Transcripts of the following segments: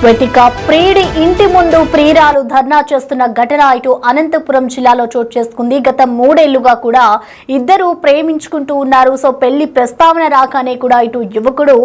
వెటిక ప్రియుడి ఇంటి ముందు ప్రియురాలు ధర్నా చేస్తున్న ఘటన ఇటు అనంతపురం జిల్లాలో చోటు చేసుకుంది. గత 3 ఏళ్లుగా కూడా ఇద్దరు ప్రేమించుకుంటూ ఉన్నారు. సో పెళ్లి ప్రస్తావన రాగానే కూడా ఇటు యువకుడు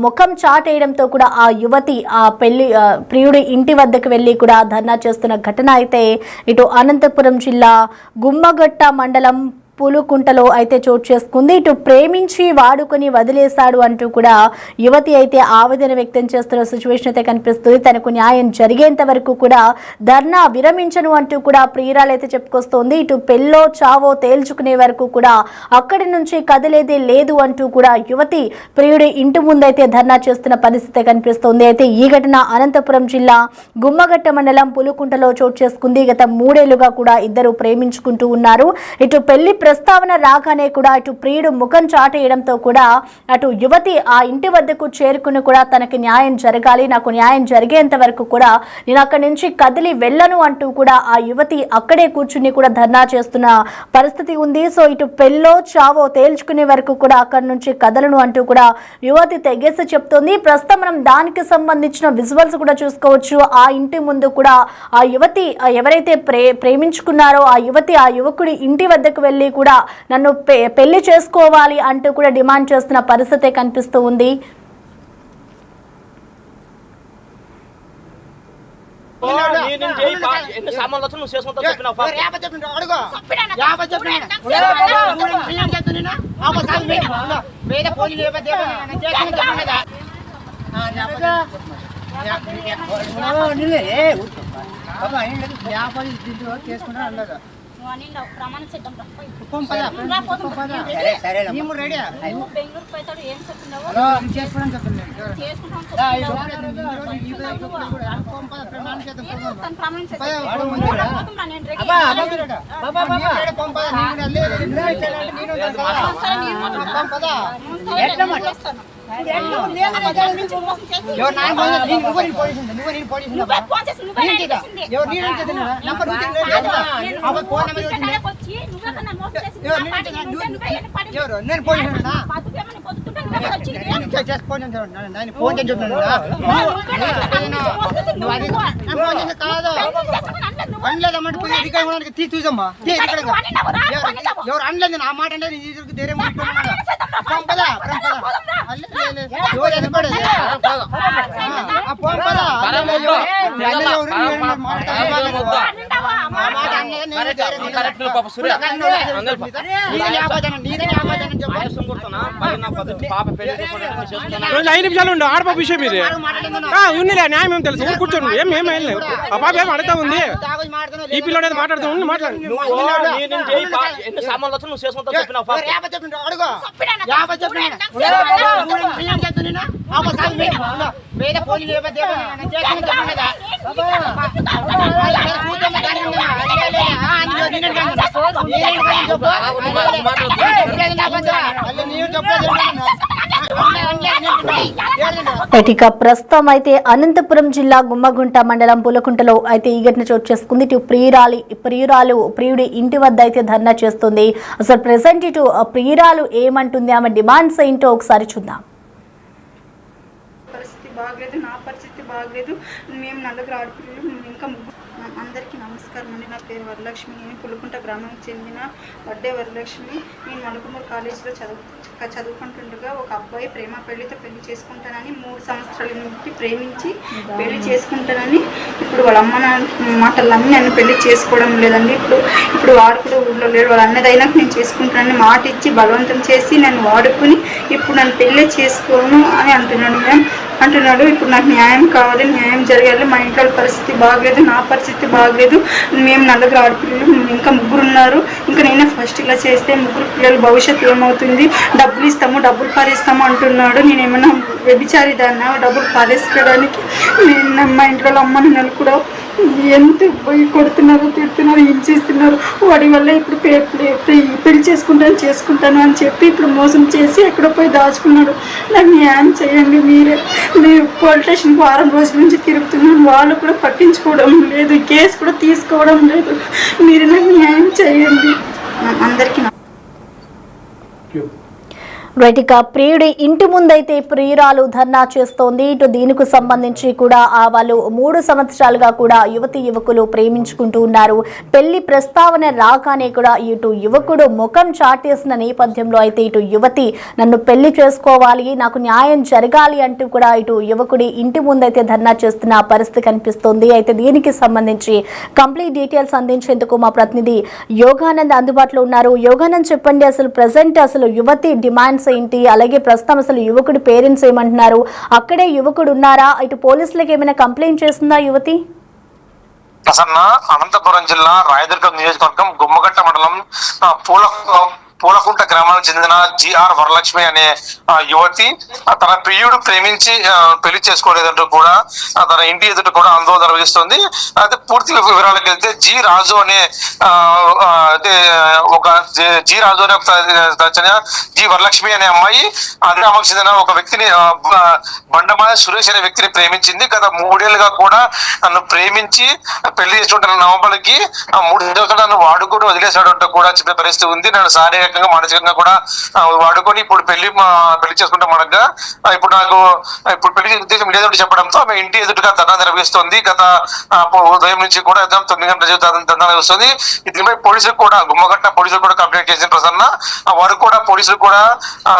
ముఖం చాటేయడంతో కూడా ఆ యువతి ఆ ప్రియుడి ఇంటి వద్దకు వెళ్లి కూడా ధర్నా చేస్తున్న ఘటన అయితే ఇటు అనంతపురం జిల్లా గుమ్మగట్ట మండలం పులుకుంటలో అయితే చోటు చేసుకుంది. ఇటు ప్రేమించి వాడుకొని వదిలేశాడు అంటూ కూడా యువతి అయితే ఆవేదన వ్యక్తం చేస్తున్న సిచ్యువేషన్ అయితే కనిపిస్తుంది. తనకు న్యాయం జరిగేంత వరకు కూడా ధర్నా విరమించను అంటూ కూడా ప్రియురాలు అయితే చెప్పుకొస్తోంది. ఇటు పెళ్ళో చావో తేల్చుకునే వరకు కూడా అక్కడి నుంచి కదిలేదే లేదు అంటూ కూడా యువతి ప్రియుడి ఇంటి ముందైతే ధర్నా చేస్తున్న పరిస్థితి కనిపిస్తోంది. అయితే ఈ ఘటన అనంతపురం జిల్లా గుమ్మగట్ట మండలం పులుకుంటలో చోటు చేసుకుంది. గత 3 ఏళ్లుగా కూడా ఇద్దరు ప్రేమించుకుంటూ ఉన్నారు. ఇటు పెళ్లి ప్రస్తావన రాగానే కూడా అటు ప్రియుడు ముఖం చాటేయడంతో కూడా అటు యువతి ఆ ఇంటి వద్దకు చేరుకుని కూడా తనకి న్యాయం జరగాలి, నాకు న్యాయం జరిగేంత వరకు కూడా నేను అక్కడి నుంచి కదిలి వెళ్ళను అంటూ కూడా ఆ యువతి అక్కడే కూర్చుని కూడా ధర్నా చేస్తున్న పరిస్థితి ఉంది. సో ఇటు పెళ్ళో చావో తేల్చుకునే వరకు కూడా అక్కడి నుంచి కదలను అంటూ కూడా యువతి తెగేసి చెప్తోంది. ప్రస్తుతం మనం దానికి సంబంధించిన విజువల్స్ కూడా చూసుకోవచ్చు. ఆ ఇంటి ముందు కూడా ఆ యువతి ఎవరైతే ప్రేమించుకున్నారో ఆ యువతి ఆ యువకుడి ఇంటి వద్దకు వెళ్ళి కూడా నన్ను పెళ్లి చేసుకోవాలి అంటూ కూడా డిమాండ్ చేస్తున్న పరిస్థితి కనిపిస్తూ ఉంది. చూసమ్మా ఎవరు అనలేదు నా మాట అంటే ధైర్యం ఐదు నిమిషాలు ఉండు ఆడపాప విషయం ఇది ఉందిలే న్యాయం ఏం తెలుసు కూర్చోండి ఏం లేదు ఆ పాప ఏం అడుగుతా ఉంది ఈ పిల్లడు మాట్లాడుతూ ఉంది మాట్లాడు ఇక ప్రస్తుతం అయితే అనంతపురం జిల్లా గుమ్మగుంట మండలం పులకుంటలో అయితే ఈ ఘటన చోటు చేసుకుంది. ఇటు ప్రియుడి ఇంటి వద్ద అయితే ధర్నా చేస్తుంది. అసలు ప్రెసెంట్ ఇటు ప్రియురాలు ఏమంటుంది, ఆమె డిమాండ్స్ ఏంటో ఒకసారి చూద్దాం. పరిస్థితి బాగలేదు, నా పరిస్థితి బాగలేదు, మేము నలుగురు ఆడపిల్లలు, ఇంకా అందరికీ నమస్కారం అండి. నా పేరు వరలక్ష్మి, నేను పులుకుంట గ్రామానికి చెందిన వడ్డే వరలక్ష్మి. నేను మలుకుమూరు కాలేజీలో చదువుకుంటుండగా ఒక అబ్బాయి ప్రేమ పెళ్లితో పెళ్లి చేసుకుంటానని 3 సంవత్సరాల నుండి ప్రేమించి పెళ్లి చేసుకుంటానని ఇప్పుడు వాళ్ళ అమ్మ మాటలన్నీ నన్ను పెళ్లి చేసుకోవడం లేదండి. ఇప్పుడు వాడు కూడా ఊళ్ళో లేడు, వాళ్ళ అన్నదైనాక నేను చేసుకుంటానని మాట ఇచ్చి బలవంతం చేసి నన్ను వాడుకుని ఇప్పుడు నన్ను పెళ్ళి చేసుకోను అని అంటున్నాడు. ఇప్పుడు నాకు న్యాయం కావాలి, న్యాయం జరగాలి. మా ఇంట్లో పరిస్థితి బాగలేదు, నా పరిస్థితి బాగలేదు, మేము నలుగురు ఆడపిల్లలు, ఇంకా 3 ఉన్నారు. ఇంకా నేనే ఫస్ట్ ఇలా చేస్తే 3 పిల్లల భవిష్యత్తు ఏమవుతుంది, డబ్బులు ఇస్తాము డబ్బులు పారేస్తాము అంటున్నాడు. నేను ఏమన్నా వ్యభిచారి దాన్నా డబ్బులు పారేసుకోవడానికి? మా ఇంట్లో అమ్మని నెల కూడా ఎంత పోయి కొడుతున్నారు, తిడుతున్నారు, హింసిస్తున్నారు. వాడి వల్ల ఇప్పుడు పెళ్లి చేసుకుంటాను అని చెప్పి ఇప్పుడు మోసం చేసి ఎక్కడో పోయి దాచుకున్నాడు. నాకు న్యాయం చేయండి మీరే. నేను పోలీస్ స్టేషన్కి 6 రోజుల నుంచి తిరుగుతున్నాను, వాళ్ళు కూడా పట్టించుకోవడం లేదు, కేసు కూడా తీసుకోవడం లేదు. మీరు నాకు న్యాయం చేయండి. అందరికీ రైట్, ఇక ప్రియుడి ఇంటి ముందైతే ప్రియురాలు ధర్నా చేస్తోంది. ఇటు దీనికి సంబంధించి కూడా వాళ్ళు 3 సంవత్సరాలుగా కూడా యువతి యువకులు ప్రేమించుకుంటూ ఉన్నారు. పెళ్లి ప్రస్తావన రాగానే కూడా ఇటు యువకుడు ముఖం చాటేసిన నేపథ్యంలో అయితే ఇటు యువతి నన్ను పెళ్లి చేసుకోవాలి, నాకు న్యాయం జరగాలి అంటూ కూడా ఇటు యువకుడి ఇంటి ముందైతే ధర్నా చేస్తున్న పరిస్థితి కనిపిస్తోంది. అయితే దీనికి సంబంధించి కంప్లీట్ డీటెయిల్స్ అందించేందుకు మా ప్రతినిధి యోగానంద్ అందుబాటులో ఉన్నారు. యోగానంద్, చెప్పండి, అసలు ప్రజెంట్ అసలు యువతి డిమాండ్స్ ఏంటి, అలాగే ప్రస్తుతం అసలు యువకుడి పేరెంట్స్ ఏమంటున్నారు, అక్కడే యువకుడు ఉన్నారా, ఇటు పోలీసులకు ఏమైనా కంప్లైంట్ చేస్తుందా యువతి? ప్రసన్న అనంతపురం జిల్లా రాయదుర్గం నియోజకవర్గం గుమ్మగట్ట మండలం పూలకుంట గ్రామానికి చెందిన జిఆర్ వరలక్ష్మి అనే యువతి తన ప్రియుడు ప్రేమించి పెళ్లి చేసుకోలేదంటూ కూడా తన ఇంటి ఎదుట కూడా ఆందోళన నిర్వహిస్తుంది. అయితే పూర్తి వివరాలకు వెళ్తే జి రాజు అనే జి వరలక్ష్మి అనే అమ్మాయి అదే ఆమెకు చెందిన ఒక వ్యక్తిని బండమాయ సురేష్ అనే వ్యక్తిని ప్రేమించింది. గత 3 ఏళ్లుగా కూడా నన్ను ప్రేమించి పెళ్లి చేసుకుంటున్న నవంబర్కి 3 సంవత్సరాలు నన్ను వాడుకొని వదిలేశాడంటూ కూడా చెప్పే పరిస్థితి ఉంది. నన్ను శారీరకంగా మానసికంగా కూడా వాడుకొని ఇప్పుడు పెళ్లి చేసుకుంటాం అనగా ఇప్పుడు నాకు పెళ్లి ఉద్దేశం లేదంటూ చెప్పడంతో ఆమె ఇంటి ఎదుటిగా ధర్నా నిర్వహిస్తుంది. గత ఉదయం నుంచి కూడా 9 గంటల ధర్నా నిర్వహిస్తుంది. దీనిపై పోలీసులు కూడా గుమ్మగట్ట పోలీసులు కూడా కంప్లైంట్ చేసిన ప్రసన్న వారు కూడా పోలీసులు కూడా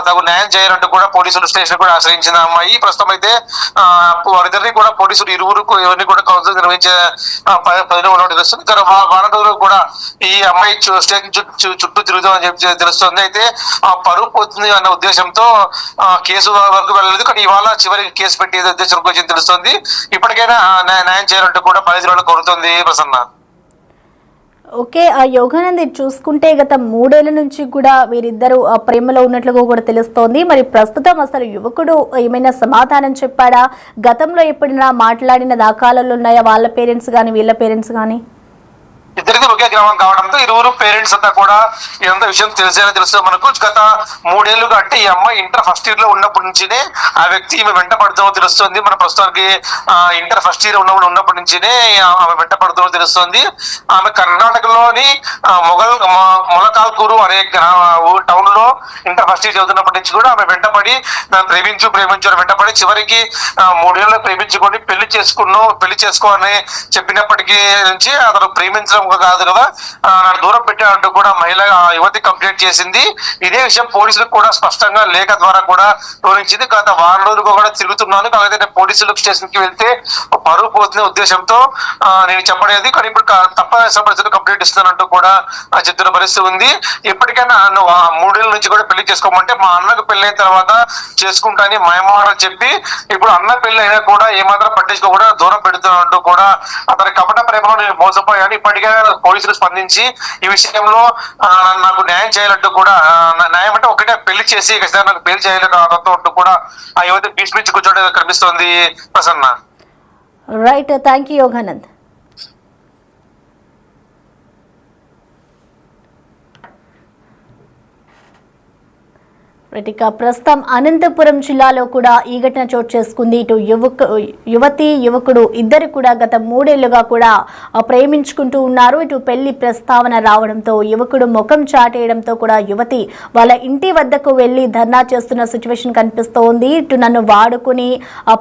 తగు న్యాయం చేయాలంటూ కూడా పోలీసులు స్టేషన్ కూడా ఆశ్రయించిన అమ్మాయి. ప్రస్తుతం అయితే వారిద్దరిని కూడా పోలీసులు ఎవరిని కూడా కౌన్సిల్ నిర్వహించే పదిలో ఉన్నట్టు తెలుస్తుంది. వారం రోజులు కూడా ఈ అమ్మాయి స్టేషన్ చుట్టూ తిరుగుతామని చెప్పి తెలుస్తుంది. అయితే పరువు పోతుంది అన్న ఉద్దేశంతో కేసు వరకు వెళ్ళలేదు, కానీ ఇవాళ చివరికి కేసు పెట్టే ఉద్దేశం వచ్చింది తెలుస్తుంది. ఇప్పటికైనా న్యాయం చేయాలంటూ కూడా 10 రోజులు కోరుతుంది ప్రసన్న. ఓకే, ఆ యోగానంద్ చూసుకుంటే గత 3 ఏళ్ల నుంచి కూడా వీరిద్దరూ ప్రేమలో ఉన్నట్లుగా కూడా తెలుస్తోంది. మరి ప్రస్తుతం అసలు యువకుడు ఏమైనా సమాధానం చెప్పాడా, గతంలో ఎప్పుడైనా మాట్లాడిన దాఖలాలు ఉన్నాయా, వాళ్ళ పేరెంట్స్ కానీ వీళ్ళ పేరెంట్స్ కానీ? ఇద్దరికి ఒకే గ్రామం కావడంతో ఇరువురు పేరెంట్స్ అంతా కూడా ఎంత విషయం తెలుస్తుంది మనకు. గత 3 ఏళ్లుగా అంటే ఈ అమ్మాయి ఇంటర్ ఫస్ట్ ఇయర్ లో ఉన్నప్పటి నుంచినే ఆ వ్యక్తి ఈమె వెంట పడుతుందో తెలుస్తుంది. మన ప్రస్తుతానికి ఇంటర్ ఫస్ట్ ఇయర్ ఉన్నప్పటి నుంచినే ఆమె వెంట పడుతుందో తెలుస్తుంది. ఆమె కర్ణాటకలోని మొలకాల్కూరు అనే టౌన్ లో ఇంటర్ ఫస్ట్ ఇయర్ చదువుతున్నప్పటి నుంచి కూడా ఆమె వెంటపడి ప్రేమించు అని వెంటపడి చివరికి 3 ఏళ్ళు ప్రేమించుకొని పెళ్లి చేసుకో అని చెప్పినప్పటికీ నుంచి అతను ప్రేమించడం కాదు కదా నన్ను దూరం పెట్టాడంటూ కూడా మహిళ యువతి కంప్లైంట్ చేసింది. ఇదే విషయం పోలీసులకు కూడా స్పష్టంగా లేఖ ద్వారా కూడా వివరించింది. గత వారం రోజులుగా కూడా తిరుగుతున్నాను, కాకపోతే నేను పోలీసులకు స్టేషన్ కి వెళ్తే పరువు పోతున్న ఉద్దేశంతో నేను చెప్పలేదు, కానీ ఇప్పుడు తప్పనిసరి పరిస్థితులు కంప్లైంట్ ఇస్తానంటూ కూడా చెప్తున్న పరిస్థితి ఉంది. ఎప్పటికైనా నువ్వు 3 ఏళ్ళ నుంచి కూడా పెళ్లి చేసుకోమంటే మా అన్నకు పెళ్లి అయిన తర్వాత చేసుకుంటానని మయమాటలు చెప్పి ఇప్పుడు అన్న పెళ్లి అయినా కూడా ఏమాత్రం పట్టించుకోకుండా దూరం పెడుతున్నట్టు కూడా అతని కపట ప్రేమలో నేను మోసపోయాను. ఇప్పటికే పోలీసులు స్పందించి ఈ విషయంలో నాకు న్యాయం చేయాలంటూ కూడా న్యాయం అంటే ఒకటే పెళ్లి చేసి నాకు పెళ్లి చేయాలంటూ కూడా ఆ యువతి భీష్మించి కూర్చోవడం కనిపిస్తోంది Prasanna. Right, thank you Yoganand. ఇక ప్రస్తుతం అనంతపురం జిల్లాలో కూడా ఈ ఘటన చోటు చేసుకుంది. ఇటు యువతి యువకుడు ఇద్దరు కూడా గత 3 ఏళ్లుగా కూడా ప్రేమించుకుంటూ ఉన్నారు. ఇటు పెళ్లి ప్రస్తావన రావడంతో యువకుడు ముఖం చాటేయడంతో కూడా యువతి వాళ్ళ ఇంటి వద్దకు వెళ్లి ధర్నా చేస్తున్న సిచ్యువేషన్ కనిపిస్తోంది. ఇటు నన్ను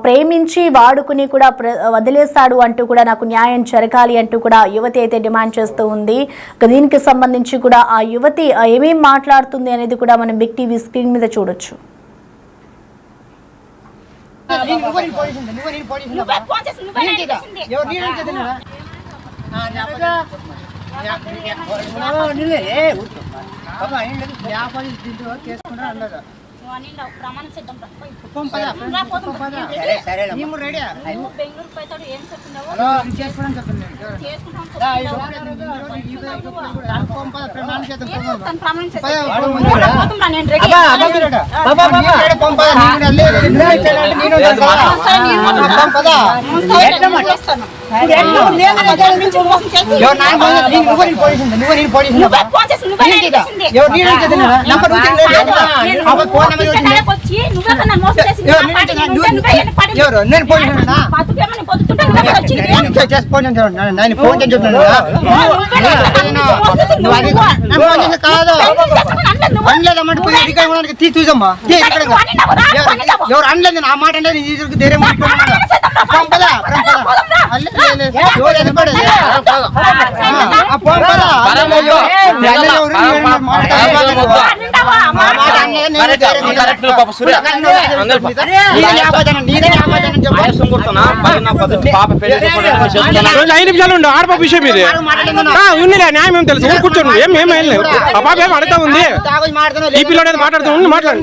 ప్రేమించి వాడుకుని కూడా వదిలేశాడు అంటూ కూడా నాకు న్యాయం జరగాలి అంటూ కూడా యువతి అయితే డిమాండ్ చేస్తూ ఉంది. దీనికి సంబంధించి కూడా ఆ యువతి ఏమేం మాట్లాడుతుంది అనేది కూడా మనం బిగ్ టీవీ స్క్రీన్ మీద చూడొచ్చు. ఫోన్ ఎవరు నేను ఫోన్ చేస్తున్నా నేను ఫోన్ చేసి చెప్తున్నాను కాదు అనలేదమ్మంటే తీసి చూసమ్మా ఎవరు అనలేదు ఆ మాట అంటే ధైర్యం పంపదా రోజు 5 నిమిషాలు ఉండు ఆడపా విషయం ఇది ఉన్నిలే న్యాయం ఏం తెలుసు కూర్చోండి ఏం లేదు ఆ పాప ఏం అడుగుతా ఉంది ఈ పిల్లడు మాట్లాడుతూ ఉండి మాట్లాడు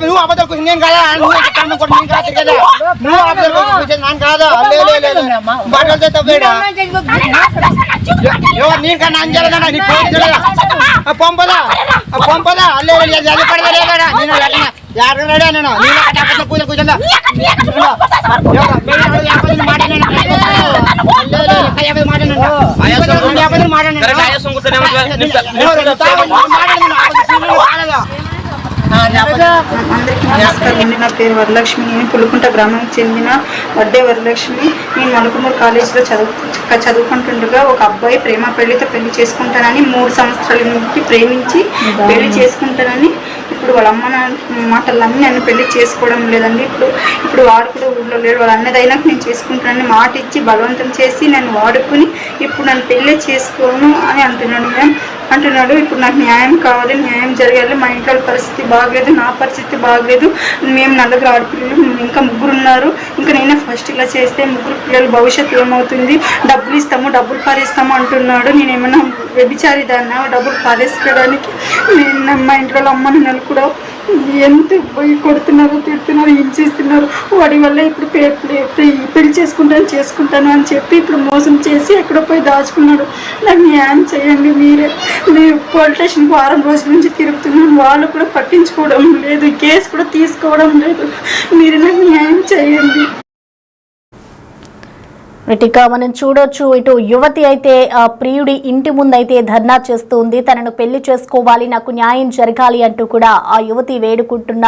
నువ్వు అబద్ధాలు కూర్చొని నేను కాదా నువ్వు కదా నువ్వు అబద్ధాలు కూర్చొని నేను కాదా మాట్లాడితే తప్పేడా ఎవరు నేను కన్నా అంజలదా నీకు పంపదా అల్లే అది పడదా లేదా నేను కూర్చొని కూర్చుందా అందరికీ నమస్కారం అండి. నా పేరు వరలక్ష్మి. నేను పులుకుంట గ్రామానికి చెందిన వడ్డే వరలక్ష్మి. నేను మలుకుమూరు కాలేజీలో చదువుకుంటుండగా ఒక అబ్బాయి ప్రేమ పెళ్లితో పెళ్లి చేసుకుంటానని 3 సంవత్సరాల నుండి ప్రేమించి పెళ్లి చేసుకుంటానని ఇప్పుడు వాళ్ళ అమ్మ మాటలు నమ్మి నన్ను పెళ్లి చేసుకోవడం లేదండి. ఇప్పుడు వాడు కూడా ఊళ్ళో లేడు. వాళ్ళ అన్నదైనా నేను చేసుకుంటానని మాట ఇచ్చి బలవంతం చేసి నన్ను వాడుకుని ఇప్పుడు నన్ను పెళ్లి చేసుకోను అని అంటున్నాడు. ఇప్పుడు నాకు న్యాయం కావాలి, న్యాయం జరగాలి. మా ఇంట్లో పరిస్థితి బాగలేదు, నా పరిస్థితి బాగలేదు. మేము నలుగురు ఆడపిల్లలు, ఇంకా 3 ఉన్నారు. ఇంకా నేనే ఫస్ట్ ఇలా చేస్తే 3 పిల్లల భవిష్యత్తు ఏమవుతుంది? డబ్బులు ఇస్తాము, డబ్బులు పారేస్తాము అంటున్నాడు. నేను ఏమైనా వ్యభిచారి దాన్నా డబ్బులు పారేసుకోవడానికి? నేను మా ఇంట్లో అమ్మని నెల కూడా ఎంత కొడుతున్నారు, తిడుతున్నారు, హింసిస్తున్నారు. వాడి వల్ల ఇప్పుడు పెళ్లి చేసుకుంటాను అని చెప్పి ఇప్పుడు మోసం చేసి ఎక్కడో పోయి దాచుకున్నాడు. నాకు న్యాయం చేయండి మీరే. నేను పోలీస్ స్టేషన్కి 6 రోజుల నుంచి తిరుగుతున్నాను. వాళ్ళు కూడా పట్టించుకోవడం లేదు, కేసు కూడా తీసుకోవడం లేదు. మీరు నాకు న్యాయం చేయండి. ఇక మనం చూడొచ్చు, ఇటు యువతి అయితే ప్రియుడి ఇంటి ముందైతే ధర్నా చేస్తూ ఉంది. తనను పెళ్లి చేసుకోవాలి, నాకు న్యాయం జరగాలి అంటూ కూడా ఆ యువతి వేడుకుంటున్న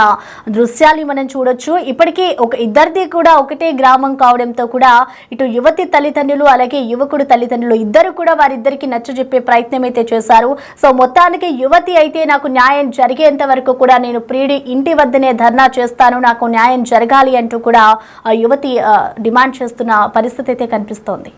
దృశ్యాలు మనం చూడొచ్చు. ఇప్పటికీ ఇద్దరిది కూడా ఒకటే గ్రామం కావడంతో కూడా ఇటు యువతి తల్లిదండ్రులు అలాగే యువకుడు తల్లిదండ్రులు ఇద్దరు కూడా వారిద్దరికి నచ్చజెప్పే ప్రయత్నం అయితే చేశారు. సో మొత్తానికి యువతి అయితే నాకు న్యాయం జరిగేంత వరకు కూడా నేను ప్రియుడి ఇంటి వద్దనే ధర్నా చేస్తాను, నాకు న్యాయం జరగాలి అంటూ కూడా ఆ యువతి డిమాండ్ చేస్తున్న పరిస్థితి అయితే కనిపిస్తోంది.